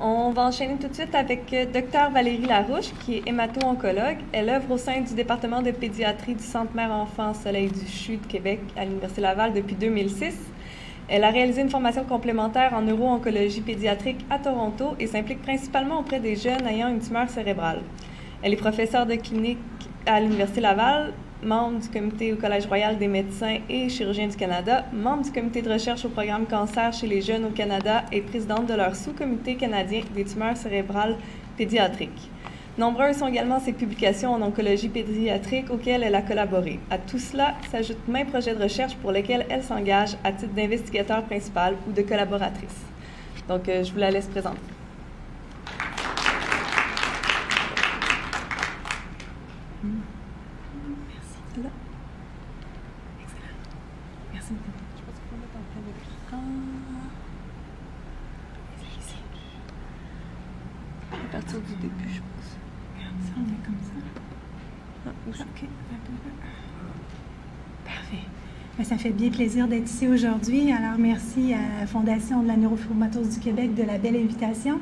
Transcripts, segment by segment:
On va enchaîner tout de suite avec Dr Valérie Larouche, qui est hémato-oncologue. Elle œuvre au sein du département de pédiatrie du Centre Mère-Enfant Soleil du CHU de Québec à l'Université Laval depuis 2006. Elle a réalisé une formation complémentaire en neuro-oncologie pédiatrique à Toronto et s'implique principalement auprès des jeunes ayant une tumeur cérébrale. Elle est professeure de clinique à l'Université Laval, membre du comité au Collège royal des médecins et chirurgiens du Canada, membre du comité de recherche au programme cancer chez les jeunes au Canada et présidente de leur sous-comité canadien des tumeurs cérébrales pédiatriques. Nombreuses sont également ses publications en oncologie pédiatrique auxquelles elle a collaboré. À tout cela s'ajoutent maints projets de recherche pour lesquels elle s'engage à titre d'investigateur principal ou de collaboratrice. Donc, je vous la laisse présenter. À partir du début, je pense. Regarde ça, on est comme ça. OK. Parfait. Bien, ça fait bien plaisir d'être ici aujourd'hui. Alors, merci à la Fondation de la neurofibromatose du Québec de la belle invitation.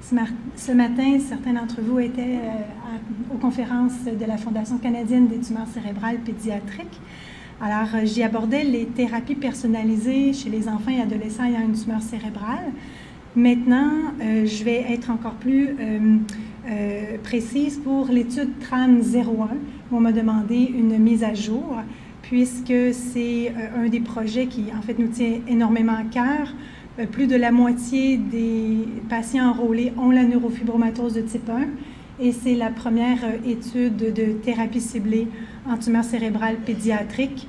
Ce matin, certains d'entre vous étaient aux conférences de la Fondation canadienne des tumeurs cérébrales pédiatriques. Alors, j'y abordais les thérapies personnalisées chez les enfants et adolescents ayant une tumeur cérébrale. Maintenant, je vais être encore plus précise pour l'étude TRAN 01, où on m'a demandé une mise à jour, puisque c'est un des projets qui, en fait, nous tient énormément à cœur. Plus de la moitié des patients enrôlés ont la neurofibromatose de type 1, et c'est la première étude de thérapie ciblée en tumeur cérébrale pédiatrique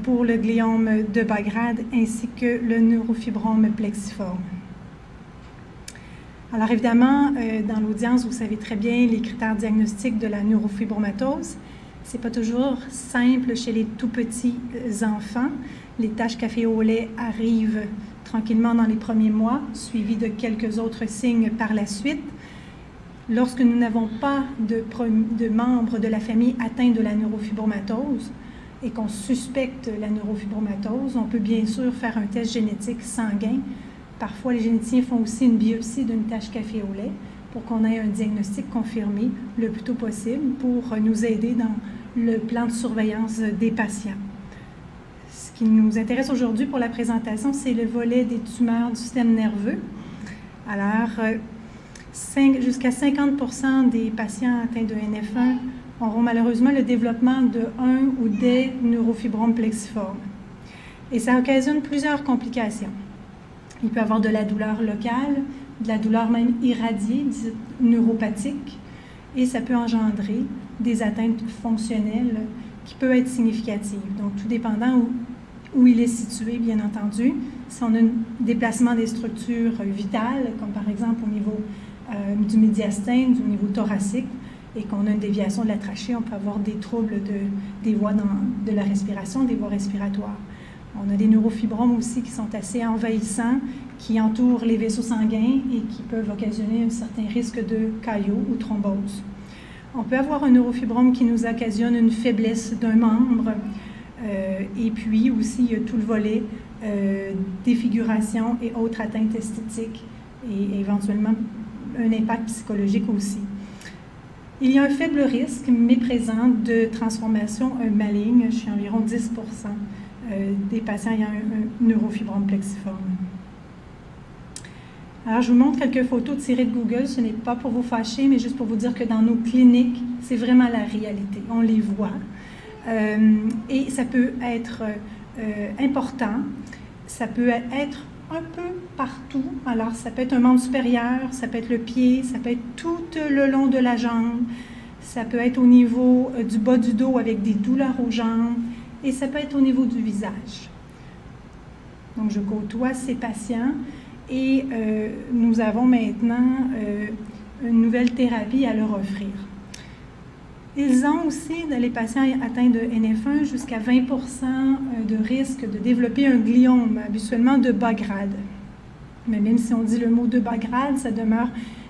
pour le gliome de bas grade ainsi que le neurofibrome plexiforme. Alors évidemment, dans l'audience, vous savez très bien les critères diagnostiques de la neurofibromatose. Ce n'est pas toujours simple chez les tout petits enfants. Les taches café au lait arrivent tranquillement dans les premiers mois, suivies de quelques autres signes par la suite. Lorsque nous n'avons pas de membres de la famille atteints de la neurofibromatose et qu'on suspecte la neurofibromatose, on peut bien sûr faire un test génétique sanguin. Parfois, les généticiens font aussi une biopsie d'une tache café au lait pour qu'on ait un diagnostic confirmé le plus tôt possible pour nous aider dans le plan de surveillance des patients. Ce qui nous intéresse aujourd'hui pour la présentation, c'est le volet des tumeurs du système nerveux. Alors, jusqu'à 50% des patients atteints de NF1 auront malheureusement le développement de un ou des neurofibromes plexiformes. Et ça occasionne plusieurs complications. Il peut y avoir de la douleur locale, de la douleur même irradiée, dite neuropathique, et ça peut engendrer des atteintes fonctionnelles qui peuvent être significatives. Donc, tout dépendant où il est situé, bien entendu. Si on a un déplacement des structures vitales, comme par exemple au niveau du médiastin, du niveau thoracique, et qu'on a une déviation de la trachée, on peut avoir des troubles des voies de la respiration, des voies respiratoires. On a des neurofibromes aussi qui sont assez envahissants, qui entourent les vaisseaux sanguins et qui peuvent occasionner un certain risque de caillot ou thrombose. On peut avoir un neurofibrome qui nous occasionne une faiblesse d'un membre, et puis aussi il y a tout le volet défiguration et autres atteintes esthétiques et éventuellement un impact psychologique aussi. Il y a un faible risque, mais présent, de transformation maligne chez environ 10% des patients ayant un neurofibrome plexiforme. Alors, je vous montre quelques photos tirées de Google. Ce n'est pas pour vous fâcher, mais juste pour vous dire que dans nos cliniques, c'est vraiment la réalité. On les voit. Et ça peut être important. Ça peut être un peu partout. Alors, ça peut être un membre supérieur, ça peut être le pied, ça peut être tout le long de la jambe, ça peut être au niveau du bas du dos avec des douleurs aux jambes, et ça peut être au niveau du visage. Donc, je côtoie ces patients et nous avons maintenant une nouvelle thérapie à leur offrir. Ils ont aussi, les patients atteints de NF1, jusqu'à 20% de risque de développer un gliome, habituellement de bas grade. Mais même si on dit le mot de bas grade, ça demeure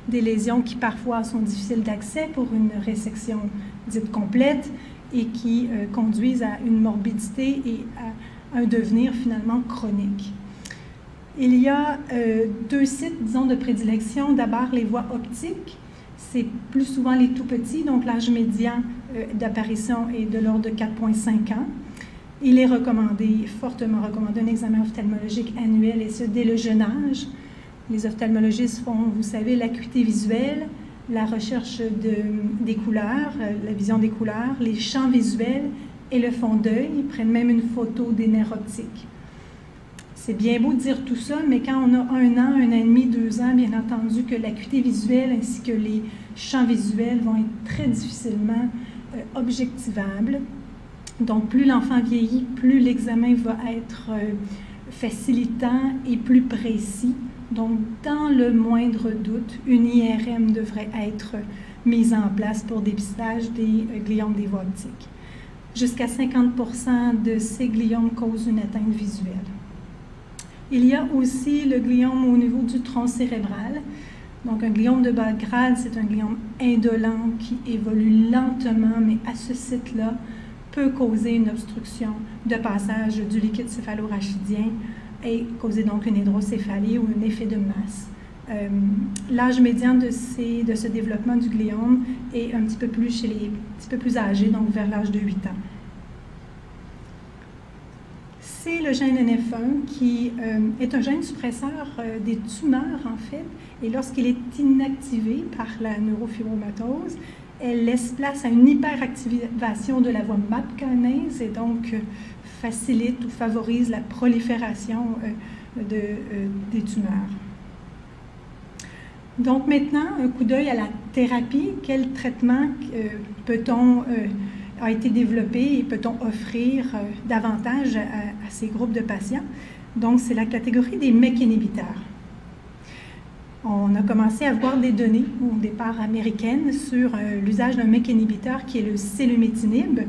des lésions qui parfois sont difficiles d'accès pour une résection dite complète et qui conduisent à une morbidité et à un devenir finalement chronique. Il y a deux sites, disons, de prédilection. D'abord, les voies optiques. C'est plus souvent les tout petits, donc l'âge médian d'apparition est de l'ordre de 4,5 ans. Il est recommandé, fortement recommandé, un examen ophtalmologique annuel, et ce, dès le jeune âge. Les ophtalmologistes font, vous savez, l'acuité visuelle, la recherche des couleurs, la vision des couleurs, les champs visuels et le fond d'œil. Ils prennent même une photo des nerfs optiques. C'est bien beau de dire tout ça, mais quand on a 1 an, 1 an et demi, 2 ans, bien entendu que l'acuité visuelle ainsi que les champs visuels vont être très difficilement objectivables. Donc, plus l'enfant vieillit, plus l'examen va être facilitant et plus précis. Donc, dans le moindre doute, une IRM devrait être mise en place pour dépistage des gliomes des voies optiques. Jusqu'à 50% de ces gliomes causent une atteinte visuelle. Il y a aussi le gliome au niveau du tronc cérébral. Donc, un gliome de bas grade, c'est un gliome indolent qui évolue lentement, mais à ce site-là, peut causer une obstruction de passage du liquide céphalorachidien et causer donc une hydrocéphalie ou un effet de masse. L'âge médian de ce développement du gliome est un petit peu plus chez les petit peu plus âgés, donc vers l'âge de 8 ans. C'est le gène NF1 qui est un gène suppresseur des tumeurs, en fait, et lorsqu'il est inactivé par la neurofibromatose, elle laisse place à une hyperactivation de la voie MAP kinase et donc facilite ou favorise la prolifération des tumeurs. Donc maintenant, un coup d'œil à la thérapie. Quel traitement a été développé et peut-on offrir davantage à ces groupes de patients? Donc c'est la catégorie des MEK inhibiteurs. On a commencé à voir des données au départ américaines sur l'usage d'un MEK inhibiteur qui est le sélumétinib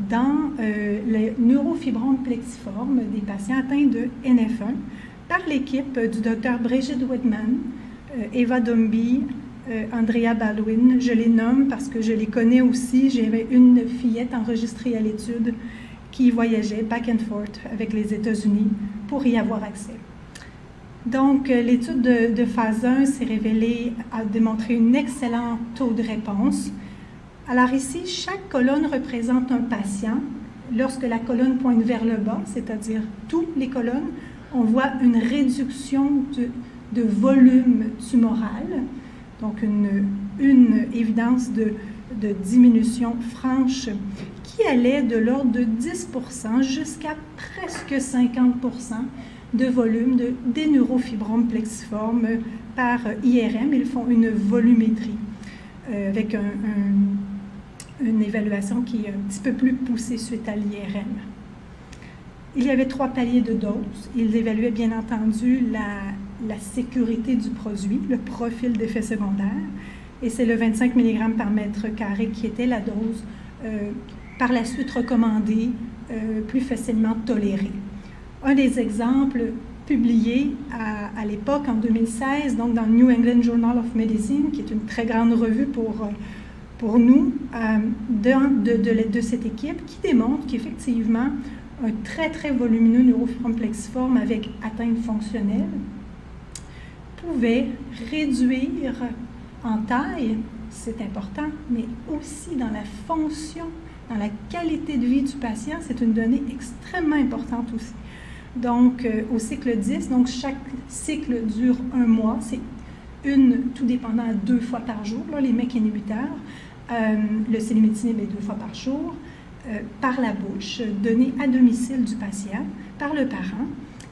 dans le neurofibrome plexiforme des patients atteints de NF1 par l'équipe du Dr Brigitte Whitman, Eva Dombey, Andrea Baldwin. Je les nomme parce que je les connais aussi. J'avais une fillette enregistrée à l'étude qui voyageait back and forth avec les États-Unis pour y avoir accès. Donc, l'étude de phase 1 s'est révélée à démontrer un excellent taux de réponse. Alors ici, chaque colonne représente un patient. Lorsque la colonne pointe vers le bas, c'est-à-dire toutes les colonnes, on voit une réduction de volume tumoral, donc une évidence de diminution franche qui allait de l'ordre de 10% jusqu'à presque 50% de volume des neurofibromes plexiformes par IRM. Ils font une volumétrie avec une évaluation qui est un petit peu plus poussée suite à l'IRM. Il y avait 3 paliers de dose. Ils évaluaient bien entendu la sécurité du produit, le profil d'effets secondaires, et c'est le 25 mg par mètre carré qui était la dose par la suite recommandée, plus facilement tolérée. Un des exemples publiés à l'époque, en 2016, donc dans le New England Journal of Medicine, qui est une très grande revue pour nous, de cette équipe, qui démontre qu'effectivement, un très, très volumineux neurofibrome plexiforme avec atteinte fonctionnelle pouvait réduire en taille, c'est important, mais aussi dans la fonction, dans la qualité de vie du patient, c'est une donnée extrêmement importante aussi. Donc, au cycle 10, donc chaque cycle dure 1 mois, c'est tout dépendant à 2 fois par jour, là, les MEK inhibiteurs, le sélumétinib est 2 fois par jour, par la bouche, donné à domicile du patient, par le parent,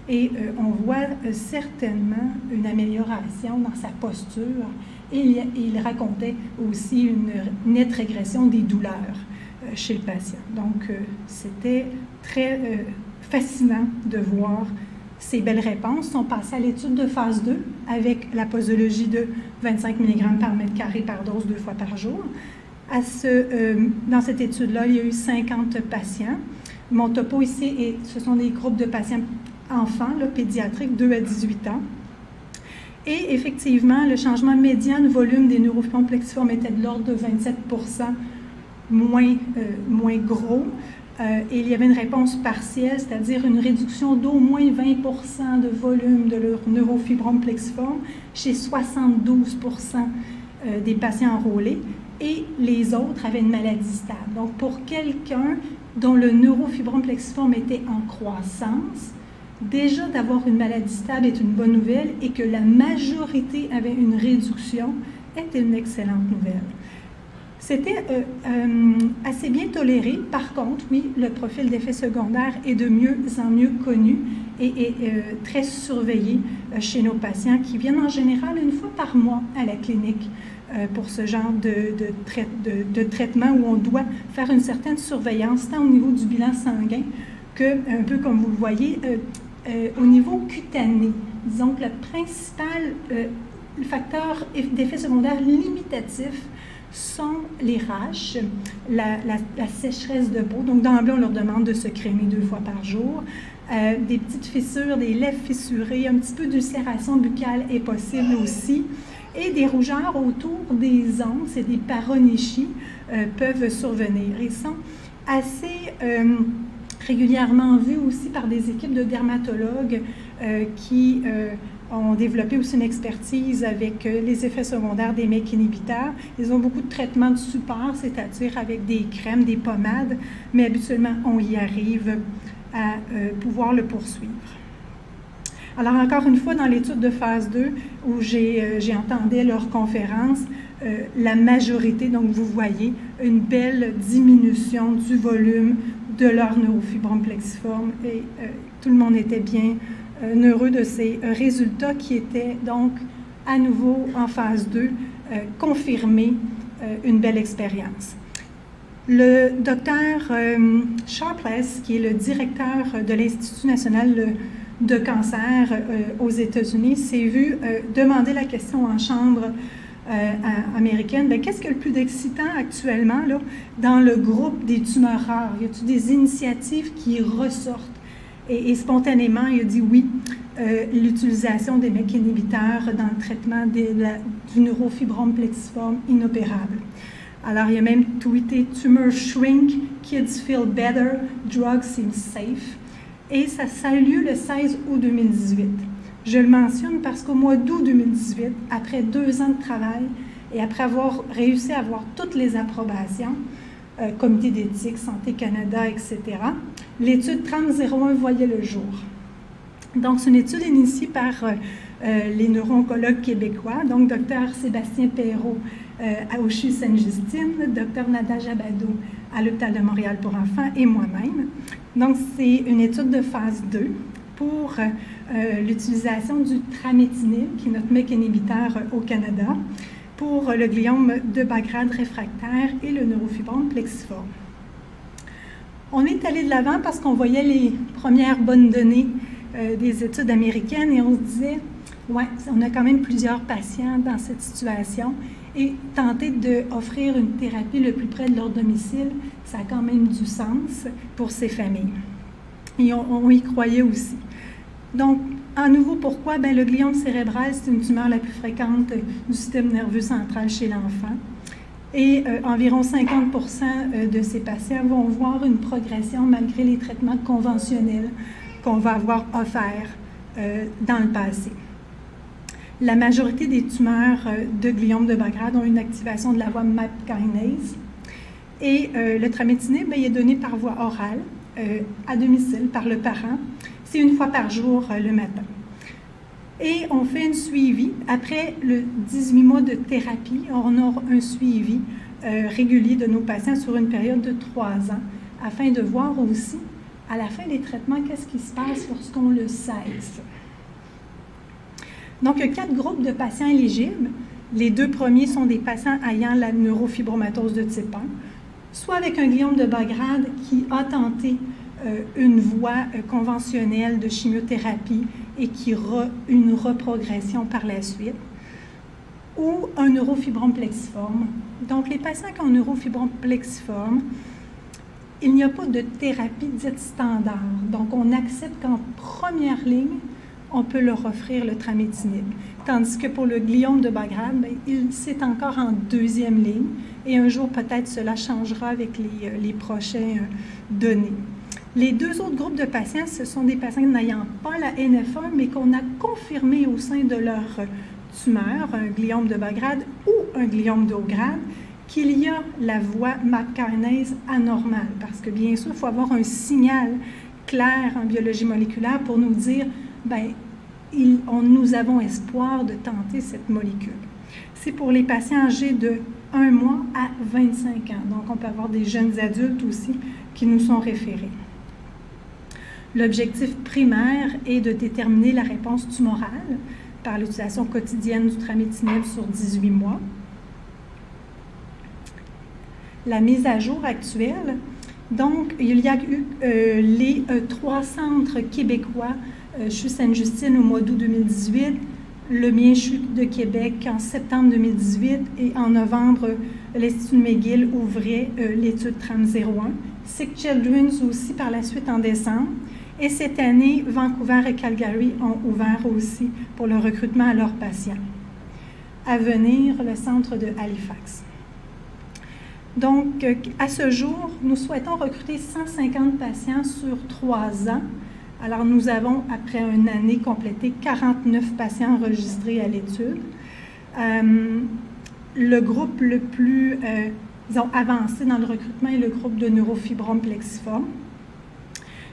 et on voit certainement une amélioration dans sa posture, et il racontait aussi une nette régression des douleurs chez le patient. Donc, c'était très fascinant de voir ces belles réponses. On passe à l'étude de phase 2 avec la posologie de 25 mg par mètre carré par dose 2 fois par jour. Dans cette étude-là, il y a eu 50 patients. Mon topo ici, ce sont des groupes de patients enfants, là, pédiatriques, 2 à 18 ans. Et effectivement, le changement médian de volume des neurofibromes plexiformes était de l'ordre de 27% moins gros. et il y avait une réponse partielle, c'est-à-dire une réduction d'au moins 20% de volume de leur neurofibrome plexiforme chez 72% des patients enrôlés, et les autres avaient une maladie stable. Donc, pour quelqu'un dont le neurofibrome plexiforme était en croissance, déjà d'avoir une maladie stable est une bonne nouvelle, et que la majorité avait une réduction est une excellente nouvelle. C'était assez bien toléré. Par contre, oui, le profil d'effet secondaire est de mieux en mieux connu et très surveillé chez nos patients qui viennent en général une fois par mois à la clinique pour ce genre de traitement où on doit faire une certaine surveillance, tant au niveau du bilan sanguin que, un peu comme vous le voyez, au niveau cutané. Disons que le principal facteur d'effet secondaire limitatif sont les rash, la sécheresse de peau. Donc, d'emblée, on leur demande de se crémer 2 fois par jour. Des petites fissures, des lèvres fissurées, un petit peu d'ulcération buccale est possible aussi. Et des rougeurs autour des ongles et des paronychies peuvent survenir. Ils sont assez régulièrement vus aussi par des équipes de dermatologues qui ont développé aussi une expertise avec les effets secondaires des MEK inhibiteurs. Ils ont beaucoup de traitements de support, c'est-à-dire avec des crèmes, des pommades, mais habituellement, on y arrive à pouvoir le poursuivre. Alors, encore une fois, dans l'étude de phase 2, où j'ai entendu leur conférence, la majorité, donc vous voyez, une belle diminution du volume de leur neurofibrome plexiforme, et tout le monde était bien heureux de ces résultats qui étaient donc à nouveau en phase 2 confirmer une belle expérience. Le docteur Sharpless, qui est le directeur de l'Institut national de cancer aux États-Unis, s'est vu demander la question en chambre américaine, qu'est-ce qu'il y a le plus d'excitant actuellement là, dans le groupe des tumeurs rares? Y a-t-il des initiatives qui ressortent? Et spontanément, il a dit oui, l'utilisation des MEK inhibiteurs dans le traitement du neurofibrome plexiforme inopérable. Alors, il a même tweeté « Tumor shrink, kids feel better, drugs seem safe ». Et ça a eu lieu le 16 août 2018. Je le mentionne parce qu'au mois d'août 2018, après 2 ans de travail et après avoir réussi à avoir toutes les approbations, Comité d'éthique, Santé Canada, etc., l'étude 3001 voyait le jour. Donc, c'est une étude initiée par les neuro-oncologues québécois, donc Dr Sébastien Perrault au CHU Sainte-Justine, Dr Nada Jabado à l'Hôpital de Montréal pour enfants et moi-même. Donc, c'est une étude de phase 2 pour l'utilisation du tramétinib, qui est notre MEK inhibiteur au Canada, pour le gliome de bas grade réfractaire et le neurofibrome plexiforme. On est allé de l'avant parce qu'on voyait les premières bonnes données des études américaines et on se disait, ouais, on a quand même plusieurs patients dans cette situation et tenter d'offrir une thérapie le plus près de leur domicile, ça a quand même du sens pour ces familles. Et on y croyait aussi. Donc, à nouveau, pourquoi? Le gliome cérébral, c'est une tumeur la plus fréquente du système nerveux central chez l'enfant. Et environ 50% de ces patients vont voir une progression malgré les traitements conventionnels qu'on va avoir offerts dans le passé. La majorité des tumeurs de gliome de bas grade ont une activation de la voie MAP kinase. Et le tramétinib, il est donné par voie orale, à domicile, par le parent. C'est 1 fois par jour le matin. Et on fait un suivi. Après le 18 mois de thérapie, on aura un suivi régulier de nos patients sur une période de 3 ans, afin de voir aussi, à la fin des traitements, qu'est-ce qui se passe lorsqu'on le cesse. Donc, il y a 4 groupes de patients éligibles. Les 2 premiers sont des patients ayant la neurofibromatose de type 1, soit avec un gliome de bas grade qui a tenté une voie conventionnelle de chimiothérapie et qui a une reprogression par la suite, ou un neurofibrome plexiforme. Donc, les patients qui ont un neurofibrome plexiforme, il n'y a pas de thérapie dite standard. Donc, on accepte qu'en première ligne, on peut leur offrir le tramétinib. Tandis que pour le gliome de bas grade, c'est encore en deuxième ligne et un jour peut-être cela changera avec les prochaines données. Les deux autres groupes de patients, ce sont des patients n'ayant pas la NF1, mais qu'on a confirmé au sein de leur tumeur, un gliome de bas grade ou un gliome de haut grade, qu'il y a la voie MAP kinase anormale. Parce que bien sûr, il faut avoir un signal clair en biologie moléculaire pour nous dire, nous avons espoir de tenter cette molécule. C'est pour les patients âgés de 1 mois à 25 ans. Donc, on peut avoir des jeunes adultes aussi qui nous sont référés. L'objectif primaire est de déterminer la réponse tumorale par l'utilisation quotidienne du tramétinib sur 18 mois. La mise à jour actuelle, donc, il y a eu les 3 centres québécois, CHU Sainte-Justine au mois d'août 2018, le mien CHU de Québec en septembre 2018 et en novembre, l'Institut McGill ouvrait l'étude TRAM01. Sick Children's aussi par la suite en décembre. Et cette année, Vancouver et Calgary ont ouvert aussi pour le recrutement à leurs patients. À venir, le centre de Halifax. Donc, à ce jour, nous souhaitons recruter 150 patients sur 3 ans. Alors, nous avons, après une année, complété 49 patients enregistrés à l'étude. Le groupe le plus disons, avancé dans le recrutement est le groupe de neurofibrome plexiforme.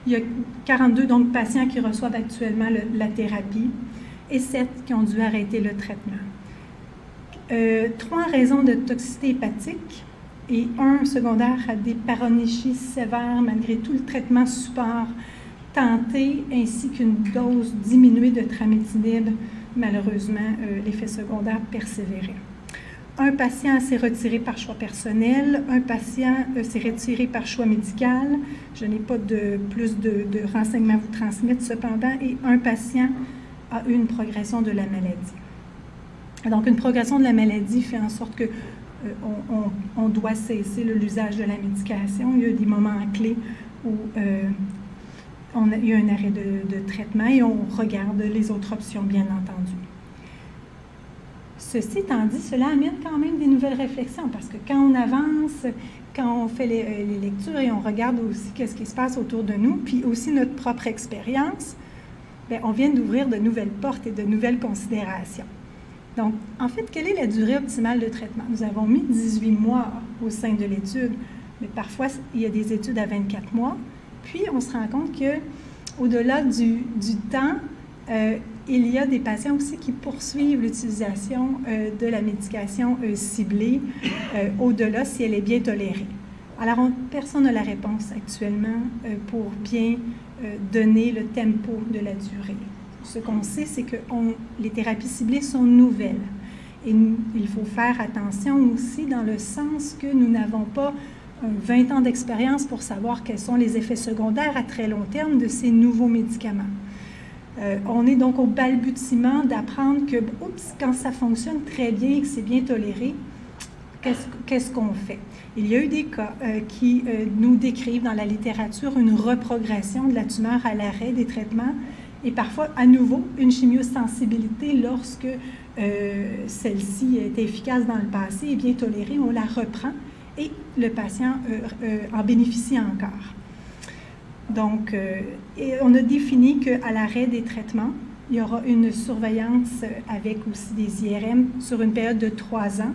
Il y a 42 donc, patients qui reçoivent actuellement la thérapie et 7 qui ont dû arrêter le traitement. 3 raisons de toxicité hépatique et 1 secondaire à des paronychies sévères malgré tout le traitement support tenté ainsi qu'une dose diminuée de tramétinib. Malheureusement, l'effet secondaire persévérait. Un patient s'est retiré par choix personnel, un patient s'est retiré par choix médical. Je n'ai pas plus de renseignements à vous transmettre cependant, et un patient a eu une progression de la maladie. Donc, une progression de la maladie fait en sorte que on doit cesser l'usage de la médication. Il y a eu des moments clés où il y a eu un arrêt de traitement et on regarde les autres options, bien entendu. Ceci étant dit, cela amène quand même des nouvelles réflexions parce que quand on avance, quand on fait les lectures et on regarde aussi qu'est-ce qui se passe autour de nous, puis aussi notre propre expérience, bien, on vient d'ouvrir de nouvelles portes et de nouvelles considérations. Donc, en fait, quelle est la durée optimale de traitement? Nous avons mis 18 mois au sein de l'étude, mais parfois, il y a des études à 24 mois. Puis, on se rend compte qu'au-delà du temps, il y a des patients aussi qui poursuivent l'utilisation de la médication ciblée au-delà si elle est bien tolérée. Alors, personne n'a la réponse actuellement pour bien donner le tempo de la durée. Ce qu'on sait, c'est que les thérapies ciblées sont nouvelles. Et il faut faire attention aussi dans le sens que nous n'avons pas 20 ans d'expérience pour savoir quels sont les effets secondaires à très long terme de ces nouveaux médicaments. On est donc au balbutiement d'apprendre que, quand ça fonctionne très bien et que c'est bien toléré, qu'est-ce qu'on fait? Il y a eu des cas qui nous décrivent dans la littérature une reprogression de la tumeur à l'arrêt des traitements et parfois, à nouveau, une chimiosensibilité lorsque celle-ci est efficace dans le passé et bien tolérée, on la reprend et le patient en bénéficie encore. Donc, on a défini qu'à l'arrêt des traitements, il y aura une surveillance avec aussi des IRM sur une période de 3 ans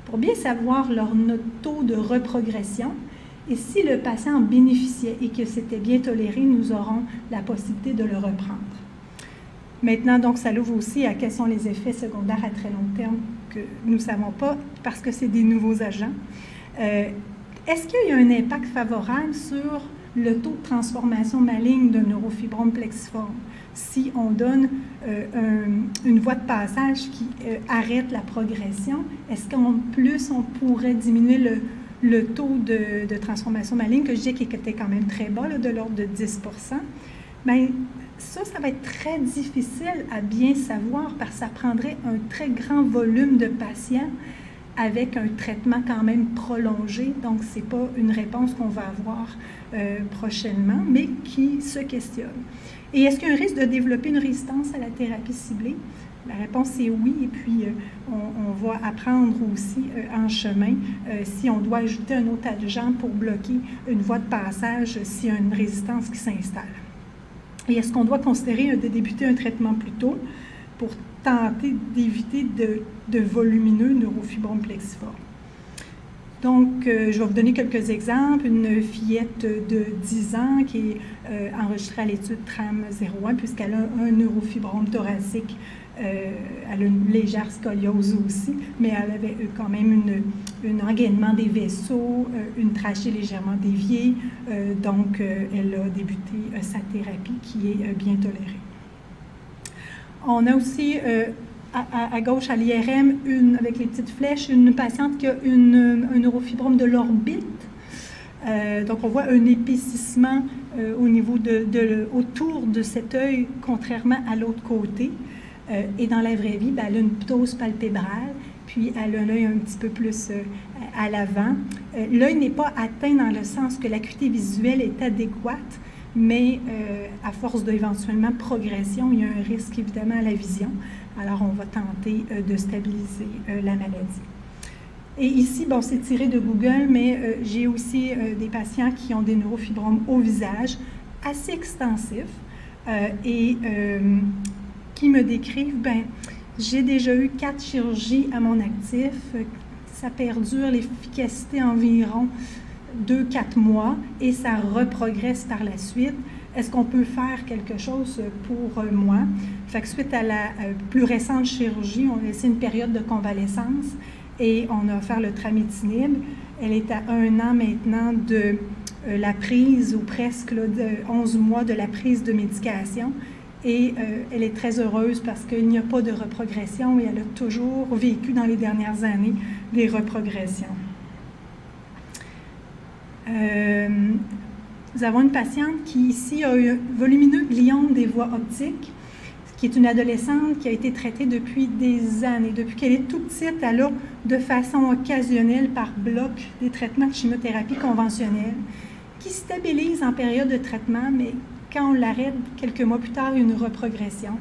pour bien savoir notre taux de reprogression. Et si le patient en bénéficiait et que c'était bien toléré, nous aurons la possibilité de le reprendre. Maintenant, donc, ça l'ouvre aussi à quels sont les effets secondaires à très long terme que nous ne savons pas parce que c'est des nouveaux agents. Est-ce qu'il y a un impact favorable sur le taux de transformation maligne de neurofibrome plexiforme si on donne une voie de passage qui arrête la progression? Est-ce qu'en plus, on pourrait diminuer le taux de transformation maligne, que je dis qu'il était quand même très bas, là, de l'ordre de 10 bien, ça va être très difficile à bien savoir parce que ça prendrait un très grand volume de patients avec un traitement quand même prolongé. Donc, ce n'est pas une réponse qu'on va avoir prochainement, mais qui se questionne. Et est-ce qu'il y a un risque de développer une résistance à la thérapie ciblée? La réponse est oui, et puis on va apprendre aussi en chemin si on doit ajouter un autre adjuvant pour bloquer une voie de passage s'il y a une résistance qui s'installe. Et est-ce qu'on doit considérer de débuter un traitement plus tôt pour tenter d'éviter de volumineux neurofibromes plexiformes? Donc, je vais vous donner quelques exemples. Une fillette de 10 ans qui est enregistrée à l'étude TRAM 01 puisqu'elle a un neurofibrome thoracique. Elle a une légère scoliose aussi, mais elle avait quand même un engainement des vaisseaux, une trachée légèrement déviée. Donc, elle a débuté sa thérapie qui est bien tolérée. On a aussi à gauche, à l'IRM, avec les petites flèches, une patiente qui a un neurofibrome de l'orbite. Donc, on voit un épaississement au niveau autour de cet œil, contrairement à l'autre côté. Et dans la vraie vie, elle a une ptose palpébrale, puis elle a l'œil un petit peu plus à l'avant. L'œil n'est pas atteint dans le sens que l'acuité visuelle est adéquate, mais à force d'éventuellement progression, il y a un risque évidemment à la vision. Alors, on va tenter de stabiliser la maladie. Et ici, bon, c'est tiré de Google, mais j'ai aussi des patients qui ont des neurofibromes au visage assez extensifs et qui me décrivent, ben, j'ai déjà eu 4 chirurgies à mon actif, ça perdure l'efficacité environ 2-4 mois et ça reprogresse par la suite. Est-ce qu'on peut faire quelque chose pour moi? Fait que suite à la plus récente chirurgie, on a laissé une période de convalescence et on a offert le tramitinib. Elle est à 1 an maintenant de la prise, ou presque là, de 11 mois de la prise de médication. Et elle est très heureuse parce qu'il n'y a pas de reprogression et elle a toujours vécu dans les dernières années des reprogressions. Nous avons une patiente qui ici a eu un volumineux gliome des voies optiques, qui est une adolescente qui a été traitée depuis des années. Depuis qu'elle est toute petite, elle a de façon occasionnelle par bloc des traitements de chimiothérapie conventionnelle qui stabilisent en période de traitement, mais quand on l'arrête, quelques mois plus tard, il y a une reprogression.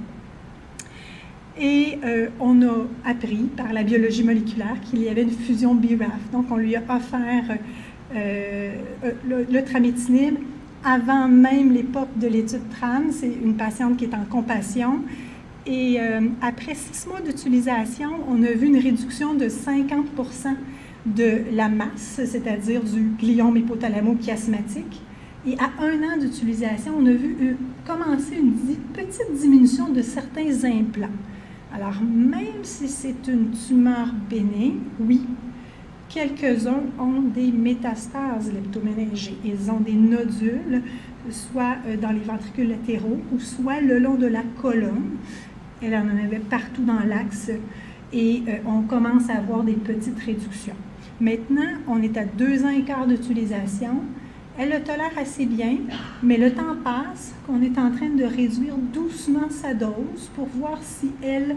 Et on a appris par la biologie moléculaire qu'il y avait une fusion BRAF. Donc, on lui a offert le tramitinib avant même l'époque de l'étude TRAM. C'est une patiente qui est en compassion. Et après 6 mois d'utilisation, on a vu une réduction de 50% de la masse, c'est-à-dire du gliome hypothalamo-chiasmatique. Et à 1 an d'utilisation, on a vu commencer une petite diminution de certains implants. Alors, même si c'est une tumeur bénigne, oui, quelques-uns ont des métastases leptoméningées. Ils ont des nodules, soit dans les ventricules latéraux ou soit le long de la colonne. Elle en avait partout dans l'axe et on commence à avoir des petites réductions. Maintenant, on est à 2 ans et quart d'utilisation. Elle le tolère assez bien, mais le temps passe qu'on est en train de réduire doucement sa dose pour voir si elle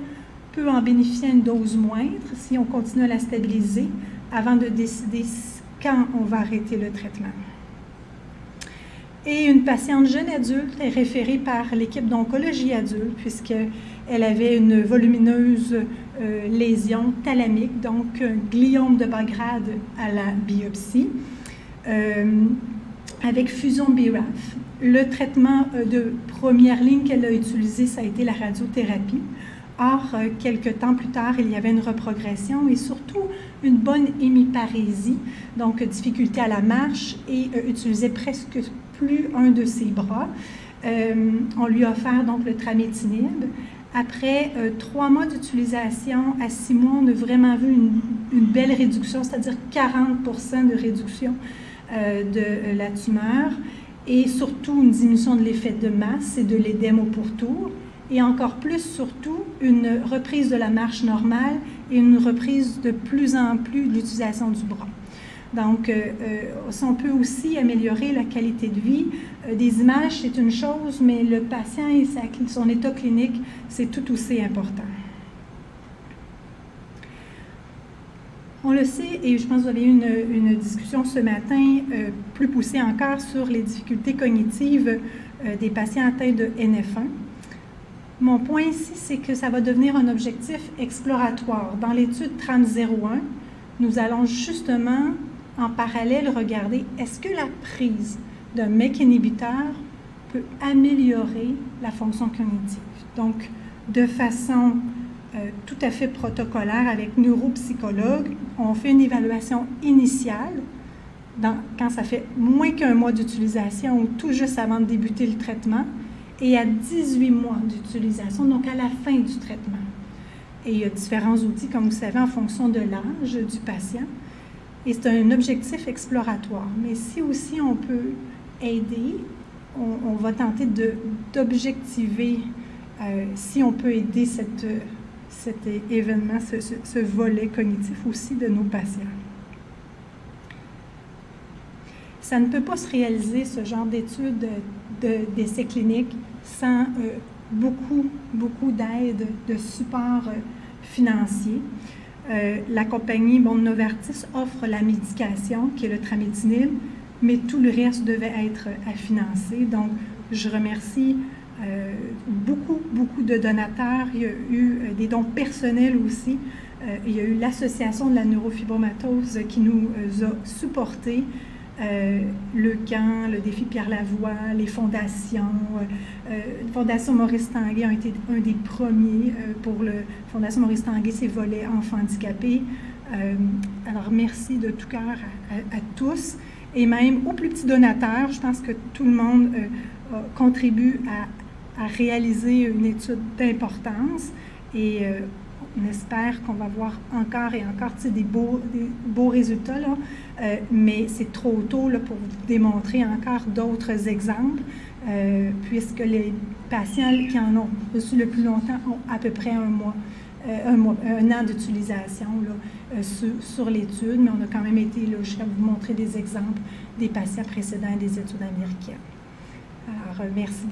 peut en bénéficier à une dose moindre, si on continue à la stabiliser, avant de décider quand on va arrêter le traitement. Et une patiente jeune adulte est référée par l'équipe d'oncologie adulte, puisqu'elle avait une volumineuse lésion thalamique, donc un gliome de bas grade à la biopsie. Avec fusion BRAF. Le traitement de première ligne qu'elle a utilisé, ça a été la radiothérapie. Or, quelques temps plus tard, il y avait une reprogression et surtout une bonne hémiparésie, donc difficulté à la marche et utilisait presque plus un de ses bras. On lui a offert donc le tramitinib. Après 3 mois d'utilisation, à 6 mois, on a vraiment vu une belle réduction, c'est-à-dire 40% de réduction de la tumeur et surtout une diminution de l'effet de masse et de l'édème au pourtour et encore plus surtout une reprise de la marche normale et une reprise de plus en plus de l'utilisation du bras. Donc, on peut aussi améliorer la qualité de vie. Des images, c'est une chose, mais le patient et son état clinique, c'est tout aussi important. On le sait, et je pense que vous avez eu une discussion ce matin plus poussée encore sur les difficultés cognitives des patients atteints de NF1. Mon point ici, c'est que ça va devenir un objectif exploratoire. Dans l'étude TRAM01, nous allons justement en parallèle regarder est-ce que la prise d'un MEK inhibiteur peut améliorer la fonction cognitive. Donc, de façon tout à fait protocolaire avec neuropsychologue, on fait une évaluation initiale quand ça fait moins qu'1 mois d'utilisation ou tout juste avant de débuter le traitement et à 18 mois d'utilisation, donc à la fin du traitement. Et il y a différents outils, comme vous savez, en fonction de l'âge du patient. Et c'est un objectif exploratoire. Mais si aussi on peut aider, on va tenter d'objectiver si on peut aider cet événement, ce volet cognitif aussi de nos patients. Ça ne peut pas se réaliser, ce genre d'études d'essais cliniques, sans beaucoup d'aide, de support financier. La compagnie Novartis offre la médication, qui est le tramétinil, mais tout le reste devait être à financer. Donc, je remercie beaucoup de donateurs. Il y a eu des dons personnels aussi. Il y a eu l'Association de la neurofibromatose qui nous a supportés. Le camp, le défi Pierre Lavoie, les fondations. La Fondation Maurice Tanguay a été un des premiers pour la Fondation Maurice Tanguay, ses volets enfants handicapés. Alors, merci de tout cœur à tous. Et même aux plus petits donateurs, je pense que tout le monde contribue à réaliser une étude d'importance. Et on espère qu'on va voir encore et encore des beaux résultats, là, mais c'est trop tôt là, pour vous démontrer encore d'autres exemples, puisque les patients qui en ont reçu le plus longtemps ont à peu près un an d'utilisation sur l'étude, mais on a quand même été là, jusqu'à vous montrer des exemples des patients précédents et des études américaines. Alors, merci.